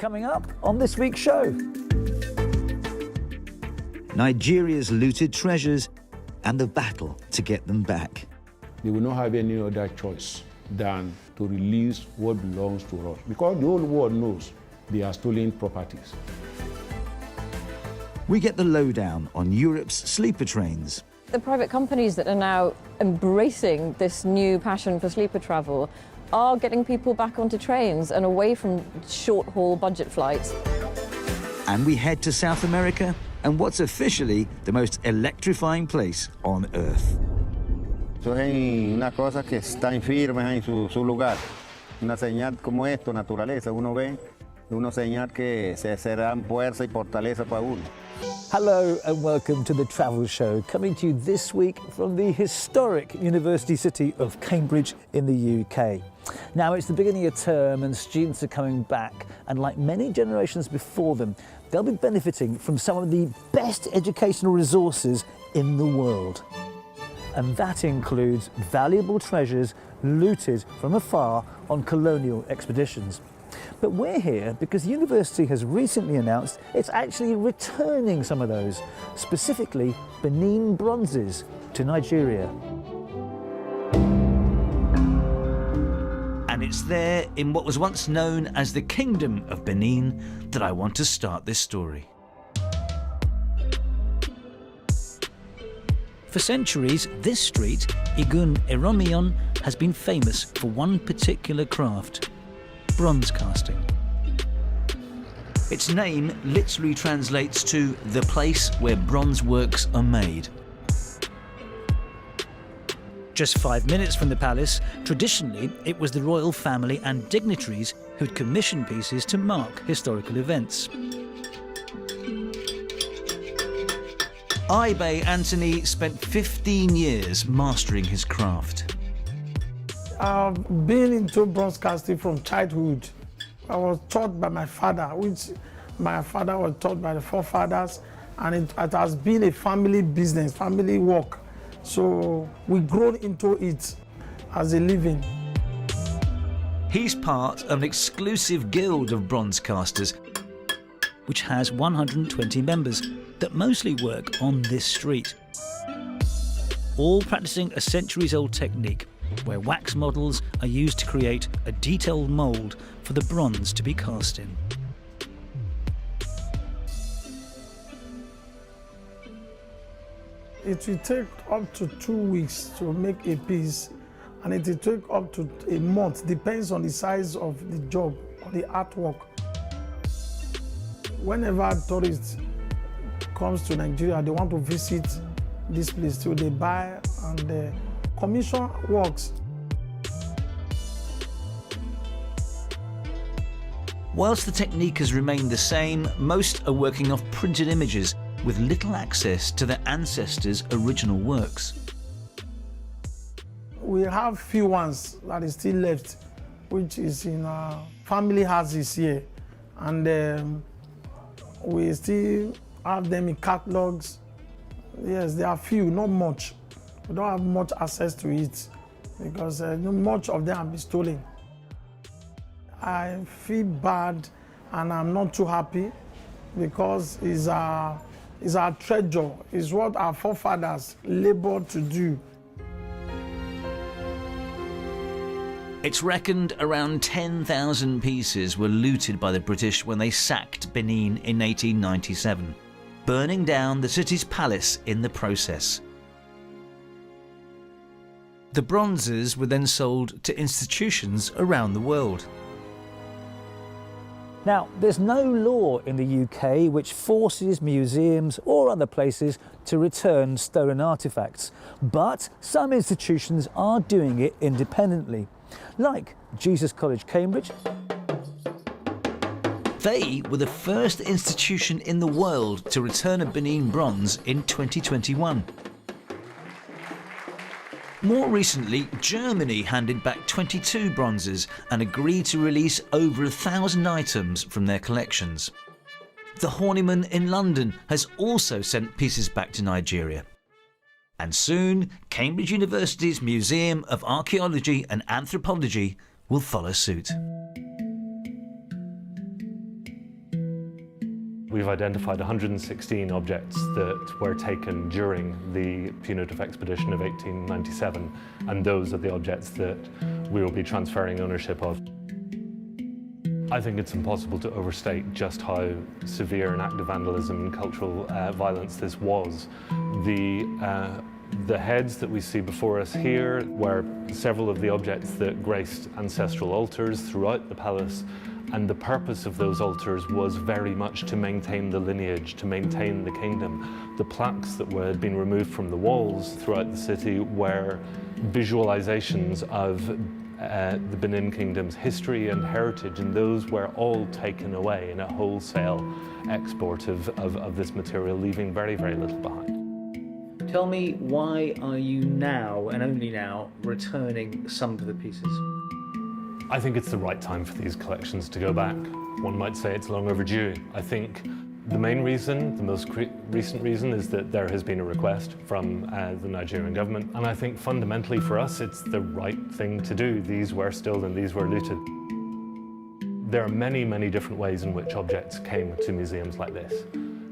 coming up on this week's show. Nigeria's looted treasures and the battle to get them back. They will not have any other choice than to release what belongs to us, because the whole world knows they are stolen properties. We get the lowdown on Europe's sleeper trains. The private companies that are now embracing this new passion for sleeper travel are getting people back onto trains and away from short-haul budget flights. And we head to South America and what's officially the most electrifying place on Earth. Eso es una cosa que está firme en su lugar. Una señal como esto, naturaleza, uno ve, una señal que se serán fuerza y fortaleza para uno. Hello and welcome to the Travel Show, coming to you this week from the historic university city of Cambridge in the UK. Now it's the beginning of term and students are coming back, and like many generations before them, they'll be benefiting from some of the best educational resources in the world. And that includes valuable treasures looted from afar on colonial expeditions. But we're here because the university has recently announced it's actually returning some of those, specifically Benin bronzes, to Nigeria. And it's there, in what was once known as the Kingdom of Benin, that I want to start this story. For centuries, this street, Igun Eromion, has been famous for one particular craft: bronze casting. Its name literally translates to the place where bronze works are made. Just 5 minutes from the palace, traditionally it was the royal family and dignitaries who'd commission pieces to mark historical events. Ibe Anthony spent 15 years mastering his craft. I've been into bronze casting from childhood. I was taught by my father, which my father was taught by the forefathers, and it has been a family business, family work. So we've grown into it as a living. He's part of an exclusive guild of bronze casters, which has 120 members that mostly work on this street, all practicing a centuries-old technique where wax models are used to create a detailed mould for the bronze to be cast in. It will take up to 2 weeks to make a piece, and it will take up to a month, depends on the size of the job or the artwork. Whenever a tourist comes to Nigeria, they want to visit this place, so they buy and the commission works. Whilst the technique has remained the same, most are working off printed images with little access to their ancestors' original works. We have few ones that is still left, which is in our family houses here, and we still have them in catalogs. Yes, there are few, not much. We don't have much access to it because much of them have been stolen. I feel bad and I'm not too happy because it's our treasure. It's what our forefathers labored to do. It's reckoned around 10,000 pieces were looted by the British when they sacked Benin in 1897, burning down the city's palace in the process. The bronzes were then sold to institutions around the world. Now, there's no law in the UK which forces museums or other places to return stolen artefacts, but some institutions are doing it independently, like Jesus College, Cambridge. They were the first institution in the world to return a Benin bronze in 2021. More recently, Germany handed back 22 bronzes and agreed to release over 1,000 items from their collections. The Horniman in London has also sent pieces back to Nigeria. And soon, Cambridge University's Museum of Archaeology and Anthropology will follow suit. we've identified 116 objects that were taken during the punitive expedition of 1897, and those are the objects that we will be transferring ownership of. I think it's impossible to overstate just how severe an act of vandalism and cultural violence this was. The heads that we see before us here were several of the objects that graced ancestral altars throughout the palace, and the purpose of those altars was very much to maintain the lineage, to maintain the kingdom. The plaques that had been removed from the walls throughout the city were visualizations of the Benin Kingdom's history and heritage, and those were all taken away in a wholesale export of this material, leaving very, very little behind. Tell me, why are you now, and only now, returning some of the pieces? I think it's the right time for these collections to go back. One might say it's long overdue. I think the main reason, the most recent reason, is that there has been a request from the Nigerian government, and I think fundamentally for us it's the right thing to do. These were stolen, these were looted. There are many, many different ways in which objects came to museums like this.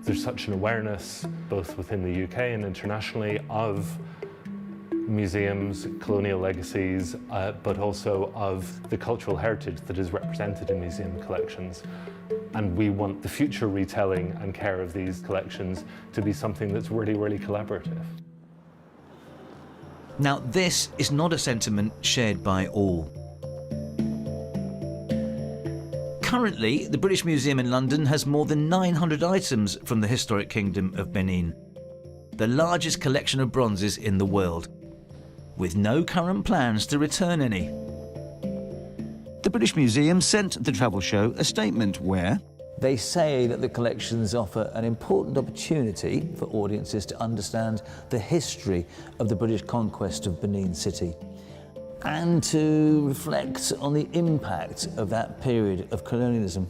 There's such an awareness, both within the UK and internationally, of museums, colonial legacies, but also of the cultural heritage that is represented in museum collections. And we want the future retelling and care of these collections to be something that's really, really collaborative. Now, this is not a sentiment shared by all. Currently, the British Museum in London has more than 900 items from the historic Kingdom of Benin, the largest collection of bronzes in the world, with no current plans to return any. The British Museum sent the travel show a statement where they say that the collections offer an important opportunity for audiences to understand the history of the British conquest of Benin City and to reflect on the impact of that period of colonialism.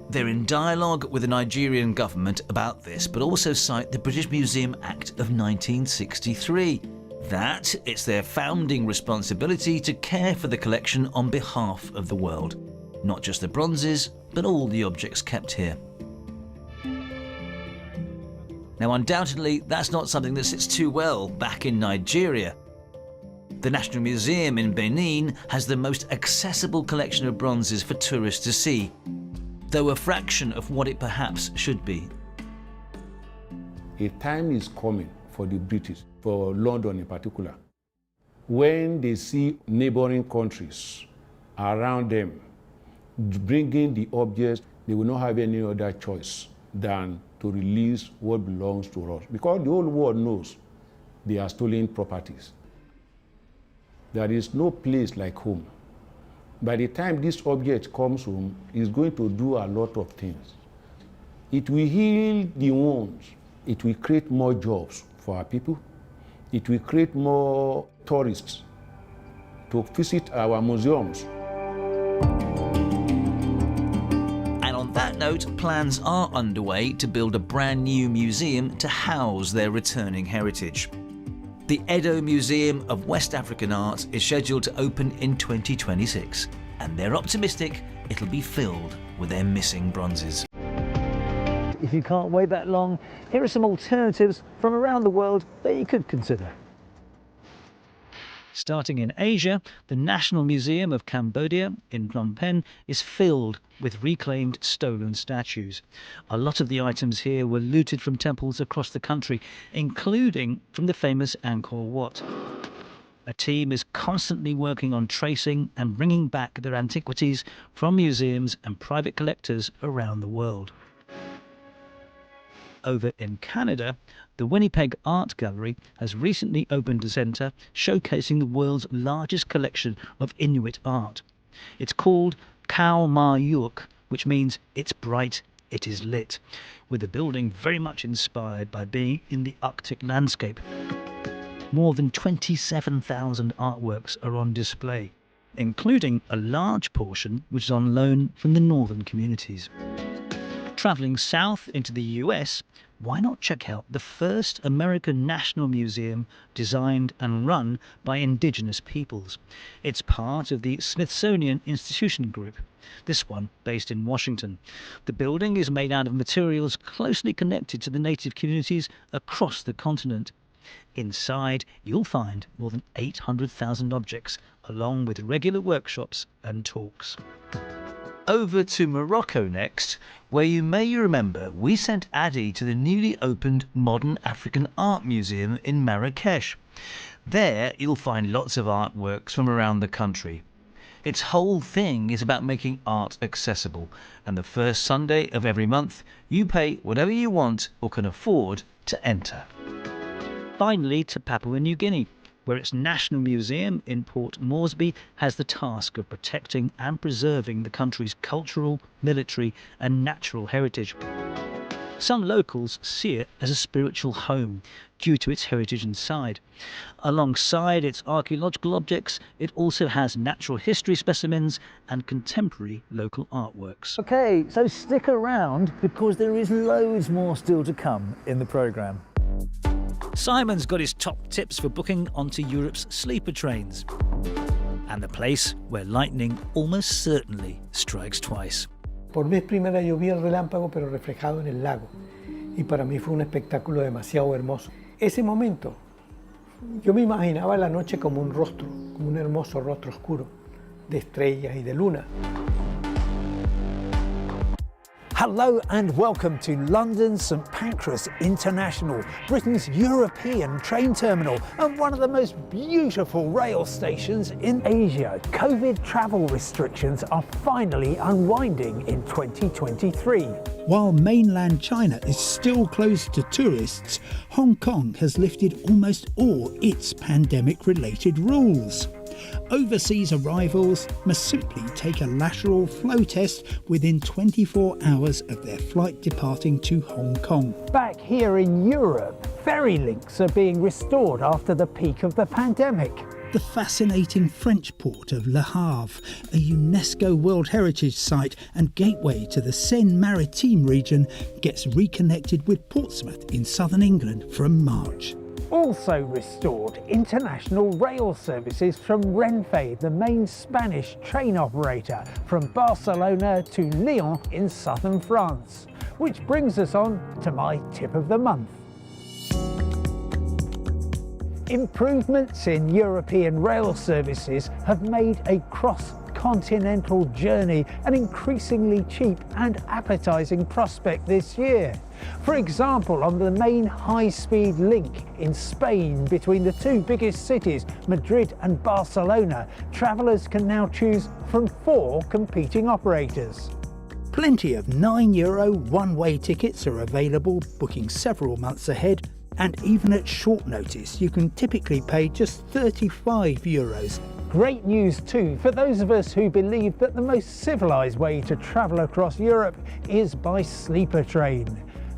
they're in dialogue with the Nigerian government about this, but also cite the British Museum Act of 1963. That it's their founding responsibility to care for the collection on behalf of the world. Not just the bronzes, but all the objects kept here. Now, undoubtedly, that's not something that sits too well back in Nigeria. The National Museum in Benin has the most accessible collection of bronzes for tourists to see, though a fraction of what it perhaps should be. A time is coming for the British, for London in particular, when they see neighboring countries around them bringing the objects, they will not have any other choice than to release what belongs to us. Because the whole world knows they are stolen properties. There is no place like home. By the time this object comes home, it's going to do a lot of things. It will heal the wounds. It will create more jobs for our people. It will create more tourists to visit our museums. And on that note, plans are underway to build a brand new museum to house their returning heritage. The Edo Museum of West African Art is scheduled to open in 2026, and they're optimistic it'll be filled with their missing bronzes. If you can't wait that long, here are some alternatives from around the world that you could consider. Starting in Asia, the National Museum of Cambodia in Phnom Penh is filled with reclaimed stolen statues. A lot of the items here were looted from temples across the country, including from the famous Angkor Wat. A team is constantly working on tracing and bringing back their antiquities from museums and private collectors around the world. Over in Canada, the Winnipeg Art Gallery has recently opened a centre showcasing the world's largest collection of Inuit art. It's called Kao Ma Yuk, which means it's bright, it is lit, with the building very much inspired by being in the Arctic landscape. More than 27,000 artworks are on display, including a large portion which is on loan from the northern communities. Travelling south into the US, why not check out the first American National Museum designed and run by indigenous peoples? It's part of the Smithsonian Institution Group, this one based in Washington. The building is made out of materials closely connected to the native communities across the continent. Inside, you'll find more than 800,000 objects, along with regular workshops and talks. Over to Morocco next, where you may remember we sent Addy to the newly opened Modern African Art Museum in Marrakesh. There you'll find lots of artworks from around the country. Its whole thing is about making art accessible, and the first Sunday of every month you pay whatever you want or can afford to enter. Finally to Papua New Guinea, where its National Museum in Port Moresby has the task of protecting and preserving the country's cultural, military and natural heritage. Some locals see it as a spiritual home due to its heritage inside. Alongside its archaeological objects, it also has natural history specimens and contemporary local artworks. Okay, so stick around because there is loads more still to come in the programme. Simon's got his top tips for booking onto Europe's sleeper trains. And the place where lightning almost certainly strikes twice. Por vez primera yo vi el relámpago pero reflejado en el lago y para mí fue un espectáculo demasiado hermoso. Ese momento yo me imaginaba la noche como un rostro, como un hermoso rostro oscuro de estrellas y de luna. Hello and welcome to London St Pancras International, Britain's European train terminal and one of the most beautiful rail stations in Asia. COVID travel restrictions are finally unwinding in 2023. While mainland China is still closed to tourists, Hong Kong has lifted almost all its pandemic-related rules. Overseas arrivals must simply take a lateral flow test within 24 hours of their flight departing to Hong Kong. Back here in Europe, ferry links are being restored after the peak of the pandemic. The fascinating French port of Le Havre, a UNESCO World Heritage Site and gateway to the Seine-Maritime region, gets reconnected with Portsmouth in southern England from March. Also restored international rail services from Renfe, the main Spanish train operator, from Barcelona to Lyon in southern France. Which brings us on to my tip of the month. Improvements in European rail services have made a cross-continental journey an increasingly cheap and appetising prospect this year. For example, on the main high-speed link in Spain between the two biggest cities, Madrid and Barcelona, travellers can now choose from 4 competing operators. Plenty of €9 one-way tickets are available, booking several months ahead, and even at short notice you can typically pay just €35. Great news too for those of us who believe that the most civilised way to travel across Europe is by sleeper train.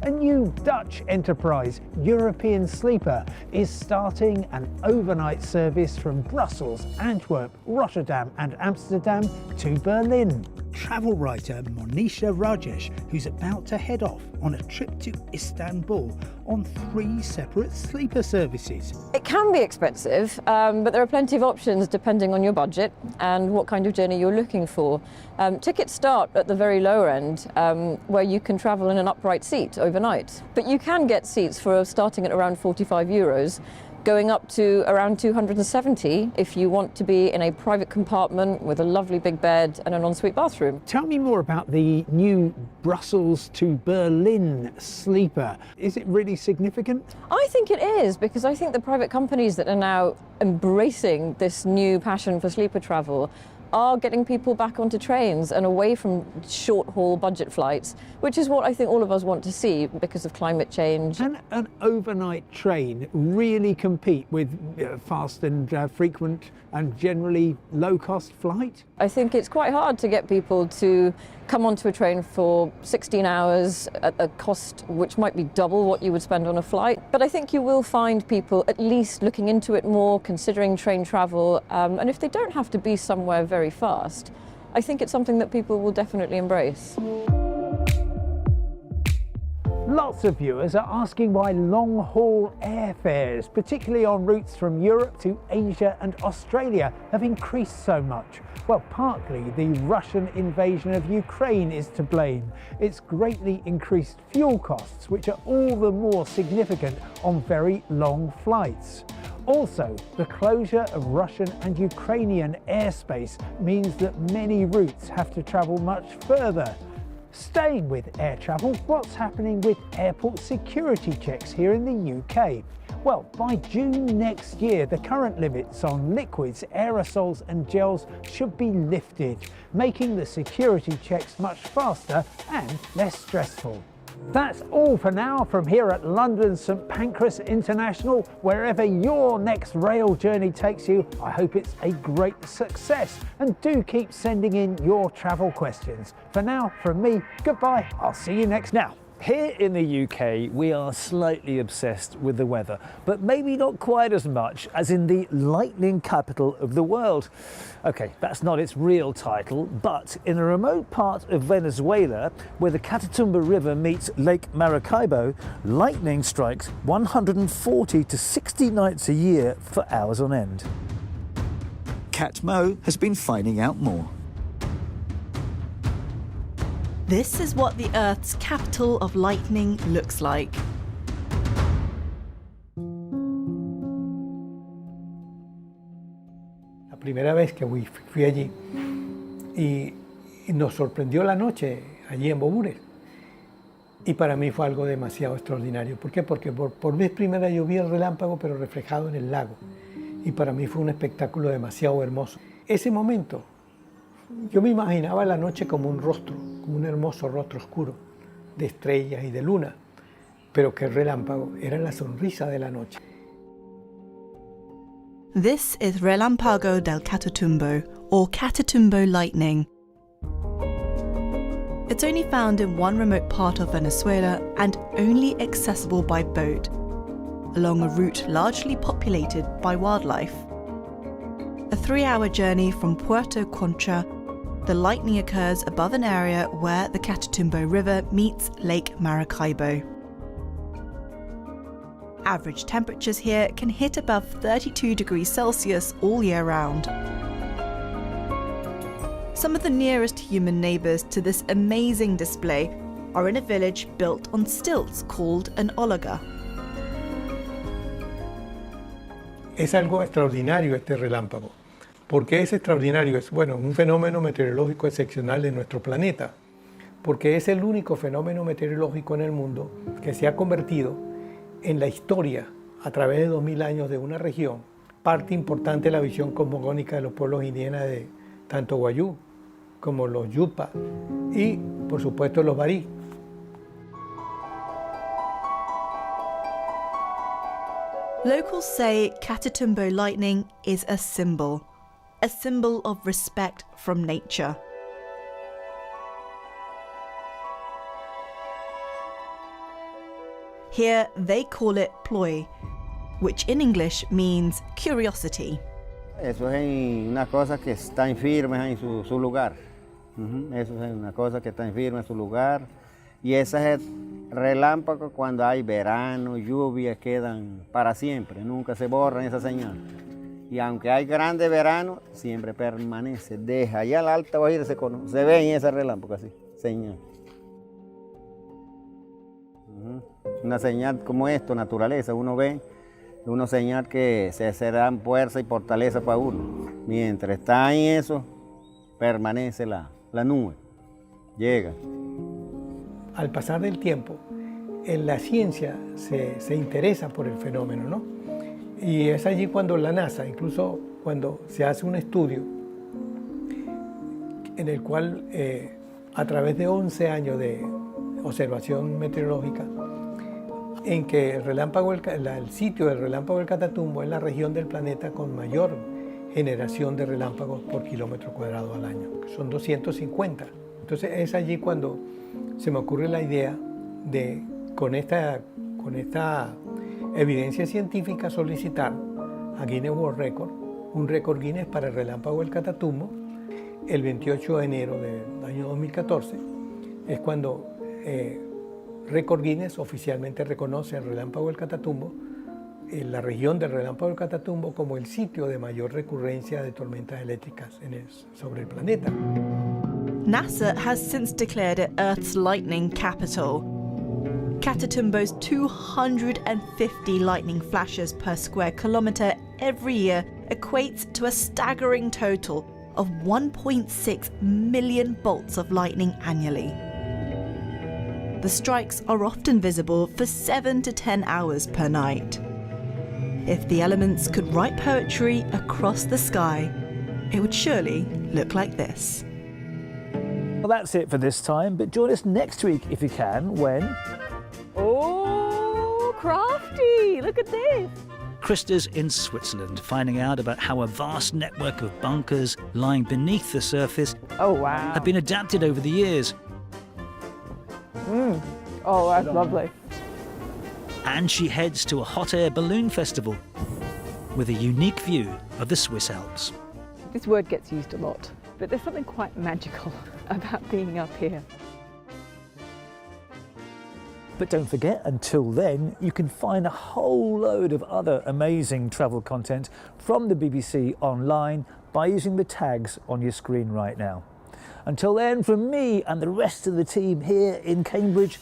A new Dutch enterprise, European Sleeper, is starting an overnight service from Brussels, Antwerp, Rotterdam and Amsterdam to Berlin. Travel writer Monisha Rajesh, who's about to head off on a trip to Istanbul on 3 separate sleeper services. It can be expensive, but there are plenty of options depending on your budget and what kind of journey you're looking for. Tickets start at the very lower end, where you can travel in an upright seat overnight. But you can get seats for starting at around €45, going up to around 270 if you want to be in a private compartment with a lovely big bed and an ensuite bathroom. Tell me more about the new Brussels to Berlin sleeper. Is it really significant? I think it is, because I think the private companies that are now embracing this new passion for sleeper travel are getting people back onto trains and away from short-haul budget flights, which is what I think all of us want to see because of climate change. Can an overnight train really compete with fast and frequent and generally low-cost flight? I think it's quite hard to get people to come onto a train for 16 hours at a cost which might be double what you would spend on a flight. But I think you will find people at least looking into it more, considering train travel, and if they don't have to be somewhere very fast, I think it's something that people will definitely embrace. Lots of viewers are asking why long-haul airfares, particularly on routes from Europe to Asia and Australia, have increased so much. Well, partly the Russian invasion of Ukraine is to blame. It's greatly increased fuel costs, which are all the more significant on very long flights. Also, the closure of Russian and Ukrainian airspace means that many routes have to travel much further. Staying with air travel, what's happening with airport security checks here in the UK? Well, by June next year, the current limits on liquids, aerosols and gels should be lifted, making the security checks much faster and less stressful. That's all for now from here at London's St Pancras International. Wherever your next rail journey takes you, I hope it's a great success. And do keep sending in your travel questions. For now, from me, goodbye. I'll see you next. Now, here in the UK, we are slightly obsessed with the weather, but maybe not quite as much as in the lightning capital of the world. Okay, that's not its real title, but in a remote part of Venezuela, where the Catatumbo River meets Lake Maracaibo, lightning strikes 140 to 60 nights a year for hours on end. Cat Mo has been finding out more. This is what the Earth's capital of lightning looks like. La primera vez que fui allí y nos sorprendió la noche allí en Bobures. Y para mí fue algo demasiado extraordinario. ¿Por qué? Porque por vez primera yo vi el relámpago pero reflejado en el lago. Y para mí fue un espectáculo demasiado hermoso. Ese momento, yo me imaginaba la noche como un rostro, como un hermoso rostro oscuro, de estrellas y de luna, pero que el relámpago era la sonrisa de la noche. This is Relámpago del Catatumbo, or Catatumbo lightning. It's only found in one remote part of Venezuela and only accessible by boat, along a route largely populated by wildlife. A 3-hour journey from Puerto Concha, the lightning occurs above an area where the Catatumbo River meets Lake Maracaibo. Average temperatures here can hit above 32 degrees Celsius all year round. Some of the nearest human neighbours to this amazing display are in a village built on stilts called an olaga. Es algo extraordinario este relámpago. ¿Por qué es extraordinario? Es un fenómeno meteorológico excepcional de nuestro planeta, porque es el único fenómeno meteorológico en el mundo que se ha convertido en la historia a través de 2000 años de una región, parte importante de la visión cosmogónica de los pueblos indígenas de tanto Guayú como los Yupa y, por supuesto, los Barí. Locals say Catatumbo lightning is a symbol of respect from nature. Here they call it ploy, which in English means curiosity. Eso es una cosa que está firme en su lugar. Eso es una cosa que está firme en su lugar. Y ese es el relámpago cuando hay verano, lluvia, quedan para siempre, nunca se borran esa señal. Y aunque hay grande verano, siempre permanece, deja. Allá al alta Guajira se ve en ese relámpago así, señal. Una señal como esto, naturaleza, uno ve, una señal que se será fuerza y fortaleza para uno. Mientras está en eso, permanece la nube, llega. Al pasar del tiempo, en la ciencia se interesa por el fenómeno, ¿no? Y es allí cuando la NASA, incluso cuando se hace un estudio en el cual a través de 11 años de observación meteorológica, en que el sitio del relámpago del Catatumbo es la región del planeta con mayor generación de relámpagos por kilómetro cuadrado al año, que son 250. Entonces es allí cuando se me ocurre la idea de, con esta evidencia científica, solicitar a Guinness World Record un récord Guinness para el relámpago del Catatumbo. El 28 de enero del año 2014 es cuando Récord Guinness oficialmente reconoce el relámpago del Catatumbo, la región del relámpago del Catatumbo, como el sitio de mayor recurrencia de tormentas eléctricas sobre el planeta. NASA has since declared it Earth's lightning capital. Catatumbo's 250 lightning flashes per square kilometre every year equates to a staggering total of 1.6 million bolts of lightning annually. The strikes are often visible for 7 to 10 hours per night. If the elements could write poetry across the sky, it would surely look like this. Well, that's it for this time, but join us next week if you can, when... Oh, crafty! Look at this! Krista's in Switzerland, finding out about how a vast network of bunkers lying beneath the surface have been adapted over the years. Oh, that's lovely. And she heads to a hot air balloon festival with a unique view of the Swiss Alps. This word gets used a lot, but there's something quite magical about being up here. But don't forget, until then, you can find a whole load of other amazing travel content from the BBC online by using the tags on your screen right now. Until then, from me and the rest of the team here in Cambridge,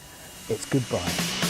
it's goodbye.